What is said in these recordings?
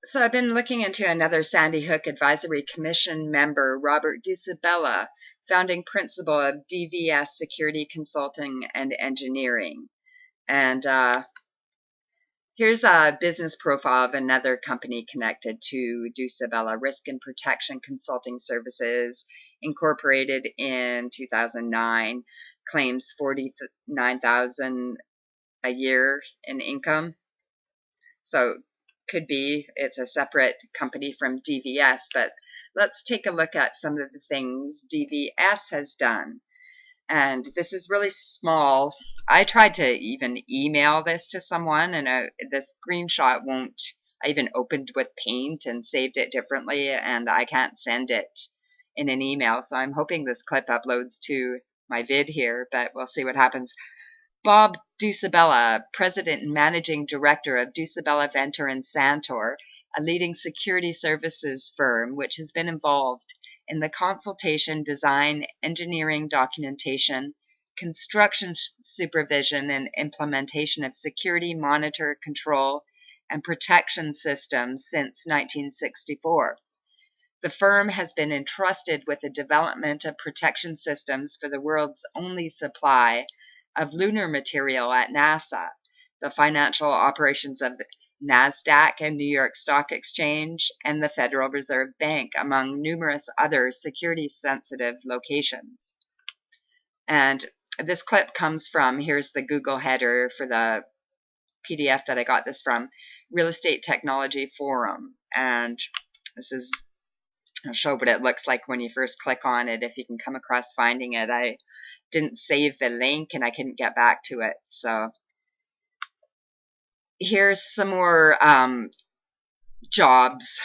So I've been looking into another Sandy Hook Advisory Commission member, Robert Ducibella, founding principal of DVS Security Consulting and Engineering. And here's a business profile of another company connected to Ducibella, Risk and Protection Consulting Services, incorporated in 2009, claims $49,000 a year in income. So could be it's a separate company from DVS, but let's take a look at some of the things DVS has done. And this is really small. I tried to even email this to someone, and the screenshot won't. I even opened with Paint and saved it differently, and I can't send it in an email. So I'm hoping this clip uploads to my vid here, but we'll see what happens. Bob Ducibella, President and Managing Director of Ducibella Venter and Santor, a leading security services firm which has been involved in the consultation, design, engineering, documentation, construction supervision, and implementation of security monitor, control, and protection systems since 1964. The firm has been entrusted with the development of protection systems for the world's only supply of lunar material at NASA, the financial operations of the NASDAQ and New York Stock Exchange, and the Federal Reserve Bank, among numerous other security-sensitive locations. And this clip comes from, here's the Google header for the PDF that I got this from, Real Estate Technology Forum. And this is, I'll show what it looks like when you first click on it, if you can come across finding it. I didn't save the link and I couldn't get back to it. So here's some more jobs,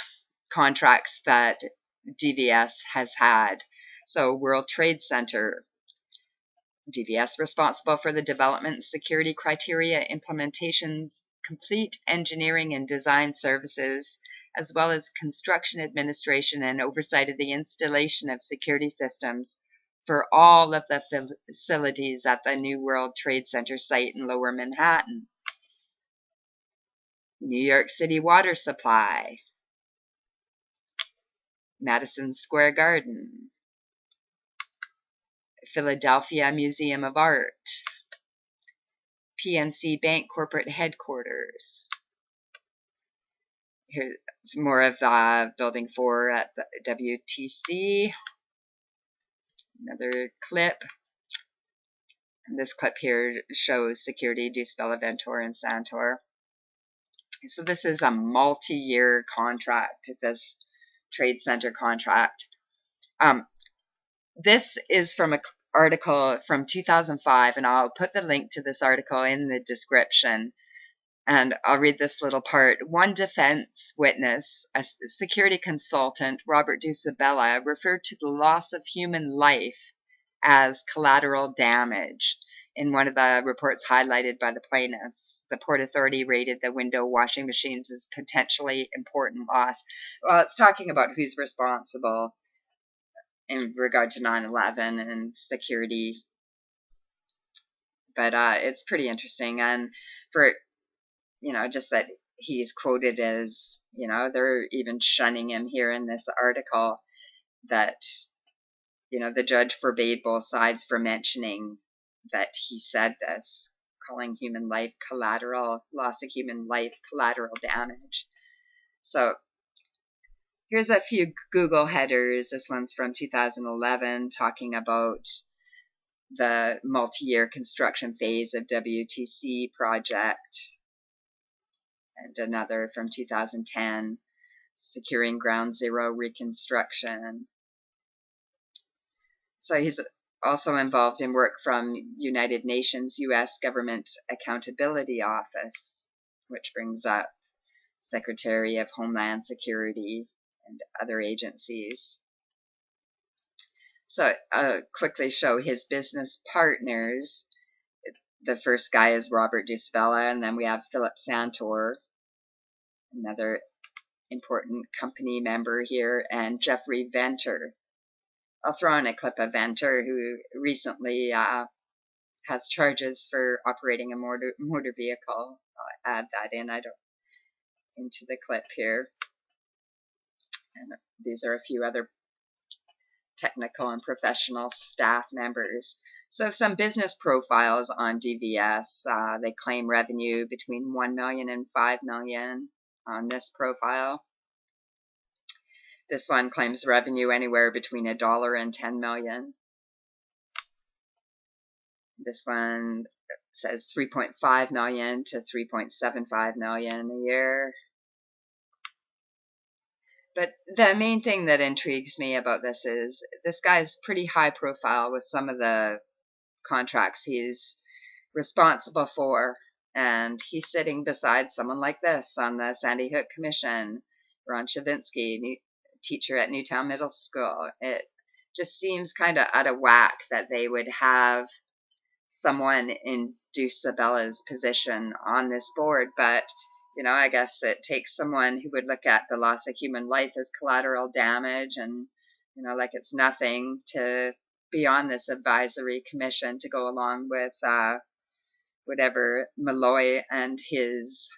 contracts that DVS has had. So World Trade Center, DVS responsible for the development and security criteria, implementations, complete engineering and design services, as well as construction administration and oversight of the installation of security systems for all of the facilities at the New World Trade Center site in Lower Manhattan. New York City Water Supply, Madison Square Garden, Philadelphia Museum of Art, PNC Bank Corporate Headquarters. Here's more of Building 4 at the WTC. Another clip. And this clip here shows security, Ducibella, Ventor, and Santor. So this is a multi-year contract, this trade center contract. This is from an article from 2005, and I'll put the link to this article in the description. And I'll read this little part. One defense witness, a security consultant, Robert Ducibella, referred to the loss of human life as collateral damage. In one of the reports highlighted by the plaintiffs, the Port Authority rated the window washing machines as potentially important loss. Well, it's talking about who's responsible in regard to 9/11 and security. But it's pretty interesting. And for just that he's quoted as, they're even shunning him here in this article, that, the judge forbade both sides from mentioning that he said this, calling human life collateral, loss of human life, collateral damage. So here's a few Google headers. This one's from 2011, talking about the multi-year construction phase of WTC project. And another from 2010, securing Ground Zero reconstruction. So he's also involved in work from United Nations U.S. Government Accountability Office, which brings up Secretary of Homeland Security and other agencies. So I'll quickly show his business partners. The first guy is Robert Ducibella, and then we have Philip Santor, another important company member here, and Jeffrey Venter. I'll throw in a clip of Venter, who recently has charges for operating a motor vehicle. I'll add that into the clip here. And these are a few other technical and professional staff members. So some business profiles on DVS. They claim revenue between 1 million and 5 million on this profile. This one claims revenue anywhere between $1 and 10 million. This one says 3.5 million to 3.75 million a year. But the main thing that intrigues me about this is this guy's pretty high profile with some of the contracts he's responsible for. And he's sitting beside someone like this on the Sandy Hook Commission, Ron Chavinsky, teacher at Newtown Middle School. It just seems kind of out of whack that they would have someone in Ducibella's position on this board. But I guess it takes someone who would look at the loss of human life as collateral damage and, like it's nothing to be on this advisory commission to go along with whatever Malloy and his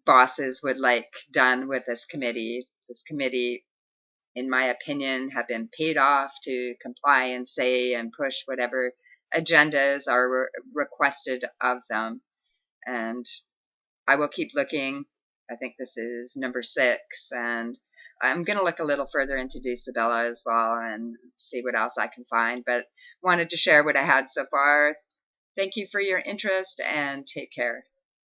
bosses would like done with this committee. This committee, in my opinion, have been paid off to comply and say and push whatever agendas are requested of them. And I will keep looking. I think this is number 6, and I'm going to look a little further into Ducibella as well and see what else I can find, but wanted to share what I had so far. Thank you for your interest, and take care.